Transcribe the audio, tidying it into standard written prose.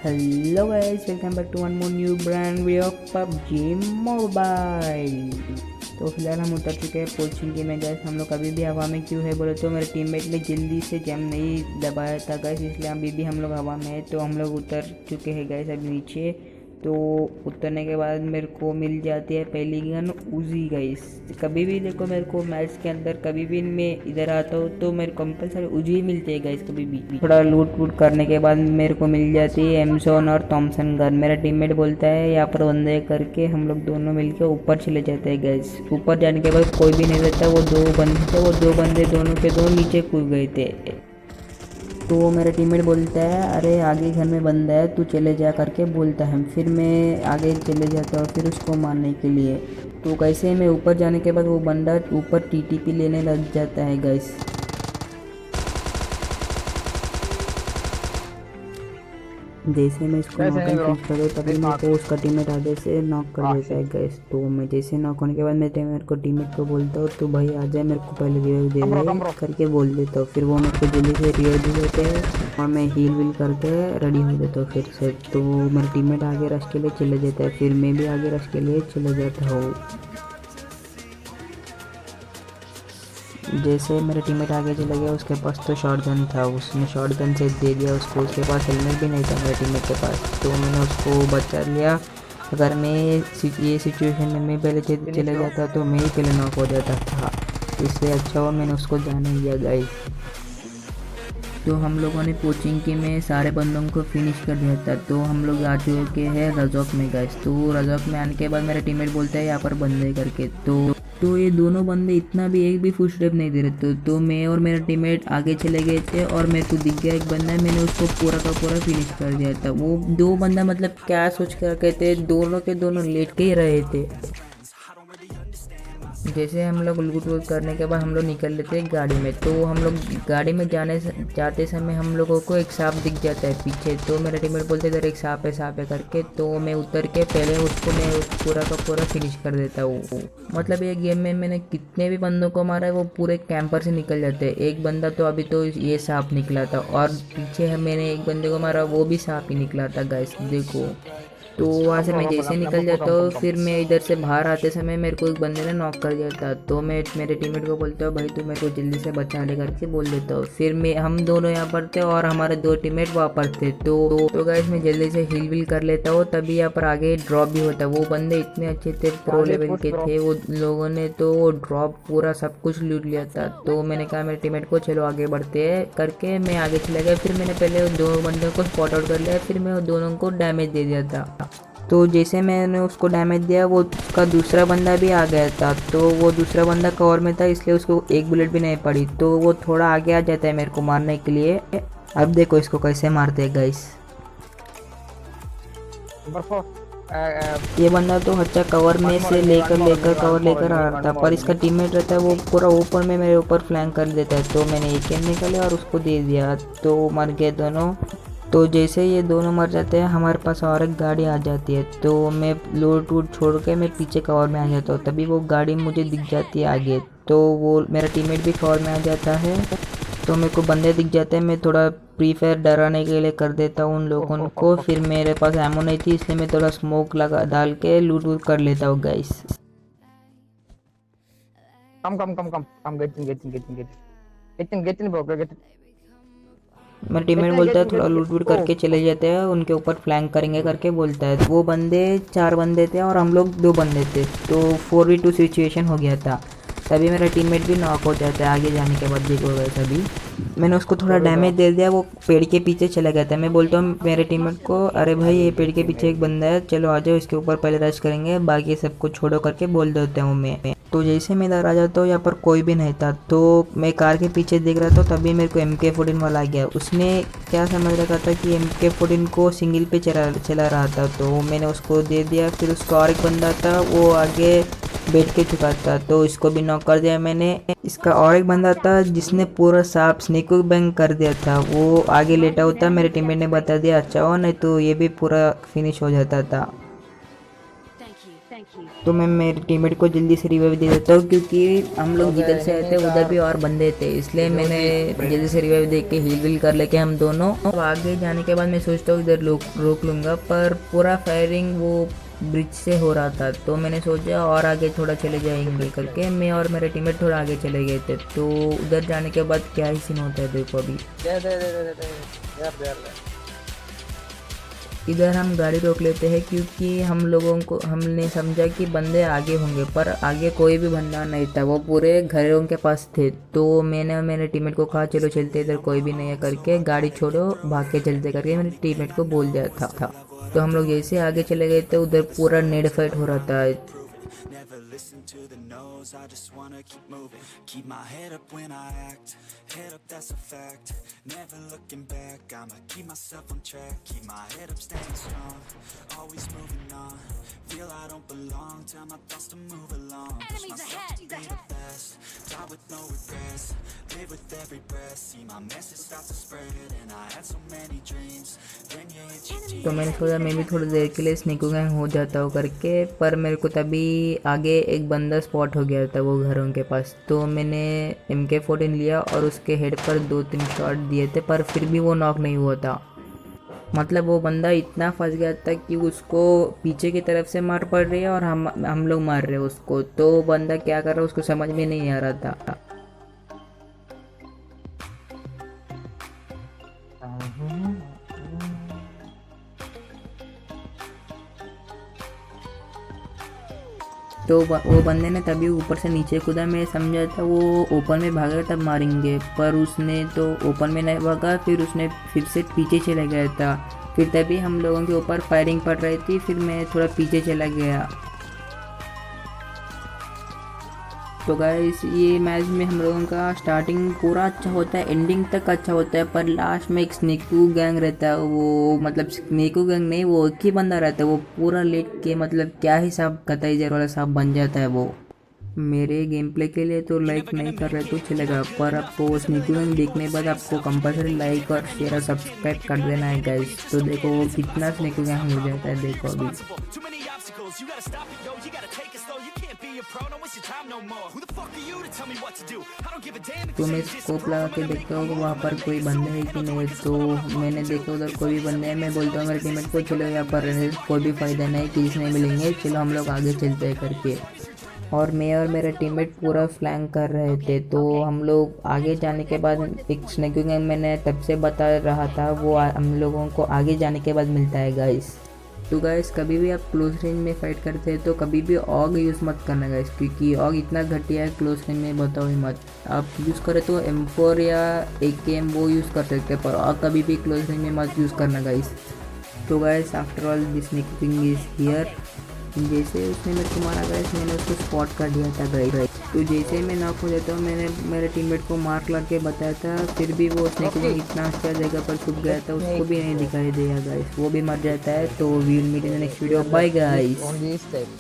Hello guys, welcome back to one more new brand video of PUBG mobile. तो फिलहाल हम उतर चुके हैं पोचिंकी में गैस। हम लोग अभी भी हवा में क्यों है बोले तो मेरे टीममेट ने जल्दी से जम नहीं दबाया था गैस, इसलिए अभी भी हम लोग हवा में है। तो हम लोग उतर चुके हैं गैस अभी नीचे। तो उतरने के बाद मेरे को मिल जाती है पहली गन उजी गैस। कभी भी देखो मेरे को मैच के अंदर कभी भी मैं इधर आता हूँ तो मेरे कंपलसरी उजी ही मिलती है गैस। कभी भी थोड़ा लूट वूट करने के बाद मेरे को मिल जाती है एमसोन और थॉमसन गन। मेरा टीममेट बोलता है यहाँ पर बंदे करके हम लोग दोनों मिलकर ऊपर चले जाते हैं गैस। ऊपर जाने के बाद कोई भी नहीं रहता, वो दो बंदे थे, वो दो बंदे दोनों के दो नीचे कूद गए थे। तो मेरा टीममेट बोलता है अरे आगे घर में बंदा है, तू चले जा करके बोलता है। फिर मैं आगे चले जाता हूँ फिर उसको मारने के लिए। तो कैसे मैं ऊपर जाने के बाद वो बंदा ऊपर टीटीपी लेने लग जाता है गैस। जैसे मैं इसको नॉक करूँ तभी मेरे को उसका टीममेट आगे से नॉक कर देता है गैस। तो मैं जैसे नॉक होने के बाद मेरे को टीममेट को बोलता हूँ तो भाई आ जाए, मेरे को पहले रिवाइव दे दे करके बोल देता हूँ। फिर वो मेरे को जल्दी से रिवाइव दे देते हैं और मैं हील विल करके रेडी हो जाता हूँ फिर से। तो मेरा टीममेट आगे रश के लिए चले जाता है, फिर मैं भी आगे रश के लिए चले जाता हूँ। जैसे मेरा टीममेट आगे चला गया, उसके पास तो शॉटगन था, उसने शॉटगन से दे दिया उसको। उसके पास हेलमेट भी नहीं था मेरे टीममेट के पास, तो मैंने उसको बचा लिया। अगर मैं ये सिचुएशन में मैं पहले चले जाता तो मैं ही पहले नॉक हो जाता था, इसलिए अच्छा हुआ मैंने उसको जाने दिया गाइस। तो हम लोगों ने पोचिंकी में सारे बंदों को फिनिश कर दिया था। तो हम लोग आ चुके हैं रजौक में गैस। तो रजौक में आने के बाद मेरा टीममेट बोलता है यहाँ पर बंदे करके। तो ये दोनों बंदे इतना भी एक भी फुट स्टेप नहीं दे रहे। तो मैं और मेरा टीममेट आगे चले गए थे और मेरे को दिख गया एक बंदा है, मैंने उसको पूरा का पूरा फिनिश कर दिया था। वो दो बंदा मतलब क्या सोच कर रखे थे, दोनों के दोनों लेट के ही रहे थे। जैसे हम लोग लूट वूट करने के बाद हम लोग निकल लेते हैं गाड़ी में। तो हम लोग गाड़ी में जाते समय हम लोगों को एक सांप दिख जाता है पीछे। तो मेरा टीममेट बोलते इधर एक सांप है करके। तो मैं उतर के पहले उसको मैं पूरा का पूरा फिनिश कर देता हूँ। मतलब ये गेम में मैंने कितने भी बंदों को मारा है वो पूरे कैंपर से निकल जाते हैं। एक बंदा तो अभी तो ये सांप निकला था और पीछे मैंने एक बंदे को मारा, वो भी सांप ही निकला था गाइस देखो। तो वहाँ से मैं जैसे निकल जाता हूँ, फिर मैं इधर से बाहर आते समय मेरे को एक बंदे ने नॉक कर दिया था। तो मैं मेरे टीममेट को बोलता हूँ भाई तू मेरे को जल्दी से बचा ले करके बोल देता हूँ। फिर मैं हम दोनों यहाँ पर थे और हमारे दो टीममेट वहाँ पर थे। तो गाइस मैं जल्दी से हिल विल कर लेता हूँ, तभी यहाँ पर आगे ड्रॉप भी होता है। वो बंदे इतने अच्छे थे, प्रो लेवल के थे वो लोगों ने, तो वो ड्रॉप पूरा सब कुछ लूट लिया था। तो मैंने कहा मेरे टीममेट को चलो आगे बढ़ते हैं करके मैं आगे चला गया। फिर मैंने पहले उन दो बंदों को स्पॉट आउट कर लिया, फिर मैं उन दोनों को डैमेज दे दिया था। तो जैसे मैंने उसको डैमेज दिया वो उसका दूसरा बंदा भी आ गया था। तो वो दूसरा बंदा कवर में था, इसलिए उसको एक बुलेट भी नहीं पड़ी। तो वो थोड़ा आगे आ जाता है मेरे को मारने के लिए। अब देखो इसको कैसे मारते हैं गाइस। ये बंदा तो अच्छा कवर में से लेकर कवर लेकर आ रहा था, पर इसका टीममेट रहता है वो पूरा ऊपर में मेरे ऊपर फ्लैंक कर देता है। तो मैंने एक एम निकाले और उसको दे दिया, तो मर गए दोनों। तो जैसे ये दोनों मर जाते हैं हमारे पास और एक गाड़ी आ जाती है। तो मैं लोड वूड छोड़ के मैं पीछे कवर में आ जाता हूँ, तभी वो गाड़ी मुझे दिख जाती है आगे। तो वो मेरा टीममेट भी कवर में आ जाता है। तो मेरे को बंदे दिख जाते हैं, मैं थोड़ा प्री फायर डराने के लिए कर देता हूँ उन लोगों को। फिर मेरे पास एमो नहीं थी, इसलिए मैं थोड़ा स्मोक लगा डाल के लूट वूट कर लेता हूँ गाइस। Getting, bro. मेरा टीममेट बोलता है थोड़ा लूट वूट करके चले जाते हैं, उनके ऊपर फ्लैंक करेंगे करके बोलता है। वो बंदे 4 बंदे थे और हम लोग 2 बंदे थे, तो 4v2 सिचुएशन हो गया था। तभी मेरा टीममेट भी नॉक हो जाता है आगे जाने के बाद। देखो गए तभी मैंने उसको थोड़ा डैमेज दे दिया, वो पेड़ के पीछे चला गया था। मैं बोलता हूँ मेरे टीममेट को अरे भाई ये पेड़ के पीछे एक बंदा है, चलो आ जाओ इसके ऊपर पहले रश करेंगे, बाकी सबको छोड़ो करके बोल देता हूँ मैं। तो जैसे मैं इधर आ जाता हूँ यहाँ पर कोई भी नहीं था। तो मैं कार के पीछे देख रहा था, तभी मेरे को MK14 वाला आ गया। उसने क्या समझ रखा था कि MK14 को सिंगल पे चला रहा था, तो मैंने उसको दे दिया। फिर उसका और एक बंदा था वो आगे बैठ के चुका था, तो इसको भी नॉक कर दिया मैंने। इसका और एक बंदा था जिसने पूरा सांप स्नेक बैंग कर दिया था, वो आगे लेटा होता, मेरे टीममेट ने बता दिया अच्छा हो, नहीं तो ये भी पूरा फिनिश हो जाता था। तो मैं मेरे टीममेट को जल्दी से रिवाइव दे देता हूँ, क्योंकि हम लोग जिधर से आए थे उधर भी और बंदे थे, इसलिए मैंने जल्दी से रिवाइव दे के हील विल कर लेके हम दोनों अब आगे जाने के बाद मैं सोचता हूँ इधर रोक लूँगा, पर पूरा फायरिंग वो ब्रिज से हो रहा था, तो मैंने सोचा और आगे थोड़ा चले जाएंगे करके मैं और मेरे टीममेट थोड़ा आगे चले गए थे। तो उधर जाने के बाद क्या ही सीन होता है देखो अभी। इधर हम गाड़ी रोक लेते हैं, क्योंकि हमने समझा कि बंदे आगे होंगे, पर आगे कोई भी बंदा नहीं था, वो पूरे घरों के पास थे। तो मैंने और मेरे टीममेट को कहा चलो चलते, इधर कोई भी नहीं है करके, गाड़ी छोड़ो भाग के चलते करके मेरे टीममेट को बोल दिया था। तो हम लोग जैसे आगे चले गए थे उधर पूरा नेड फाइट हो रहा था। Never listen to the no's, I just wanna keep moving. Keep my head up when I act, head up that's a fact. Never looking back, I'ma keep myself on track. Keep my head up staying strong, always moving on. Feel I don't belong, tell my thoughts to move along. Push myself to be the best, die with no regrets. Live with every breath, see my message start to spread. And I had so many dreams, then you hit your तो मैंने सोचा मैं भी थोड़ी देर के लिए snake gang हो जाता हूँ करके, पर मेरे को तभी आगे एक बंदा स्पॉट हो गया था वो घरों के पास। तो मैंने MK14 लिया और उसके हेड पर 2-3 शॉट दिए थे, पर फिर भी वो नॉक नहीं हुआ था। मतलब वो बंदा इतना फंस गया था कि उसको पीछे की तरफ से मार पड़ रही है और हम लोग मार रहे हैं उसको, तो वो बंदा क्या कर रहा है उसको समझ में नहीं आ रहा था। तो वो बंदे ने तभी ऊपर से नीचे कूदा, मैं समझा था वो ओपन में भागा तब मारेंगे, पर उसने तो ओपन में नहीं भागा, फिर उसने फिर से पीछे चला गया था। फिर तभी हम लोगों के ऊपर फायरिंग पड़ रही थी, फिर मैं थोड़ा पीछे चला गया। तो गाइस ये मैच में हम लोगों का स्टार्टिंग पूरा अच्छा होता है, एंडिंग तक अच्छा होता है, पर लास्ट में एक स्नेकू गैंग रहता है, वो मतलब स्नेकू गैंग नहीं, वो एक ही बंदा रहता है, वो पूरा लेट के मतलब क्या ही साहब कतई जर वाला साहब बन जाता है वो। मेरे गेम प्ले के लिए तो लाइक नहीं कर रहे तो चलेगा, पर आपको स्नेकू गैंग देखने के बाद आपको कंपलसरी लाइक और शेयर और सब्सक्राइब कर देना है गाइस। तो देखो वो कितना स्नेकू गैंग हो जाता है देखो अभी। too many obstacles, you gotta stop it, yo, you gotta take it slow, you can't be a pro, don't waste your time no more. Who the fuck are you to tell me what to do? I don't give a damn if तो you मैं say this, scope bro, लगा I'm के gonna देखता हूँ कि वहाँ पर कोई बंदे हैं कि नहीं, तो मैंने देखा उधर कोई भी बंदे हैं, मैं बोलता हूँ मेरे टीममेट को चलो यहाँ पर रहने से कोई भी फ़ायदा नहीं, किसी नहीं मिलेंगे, चलो हम लोग आगे चलते हैं करके। और मैं और मेरा टीममेट पूरा फ्लैंक कर रहे थे। तो हम लोग आगे जाने के बाद एक स्नेक गैंग मैंने तब से बता रहा था, वो हम लोगों को आगे जाने के बाद मिलता है गाइस। तो गाइस कभी भी आप क्लोज रेंज में फाइट करते हैं तो कभी भी ऑग यूज़ मत करना गाइस, क्योंकि ऑग इतना घटिया है क्लोज रेंज में, बताओ ही मत। आप यूज़ करें तो M4 या AKM वो यूज़ कर सकते हैं, पर ऑग कभी भी क्लोज रेंज में मत यूज़ करना गाइस। तो guys after all this snaking is here. जैसे उसने मेरे को मारा गाइस, मैंने उसको स्पॉट कर दिया था गाइस। तो जैसे मैं नॉक हो जाता हूँ, मैंने मेरे टीममेट को मार्क लगा के बताया था, फिर भी वो स्नेकिंग इतना अच्छा जगह पर छुप गया था, उसको भी नहीं दिखाई दिया गाइस, वो भी मर जाता है। तो we will meet in the next video, bye guys. On this time.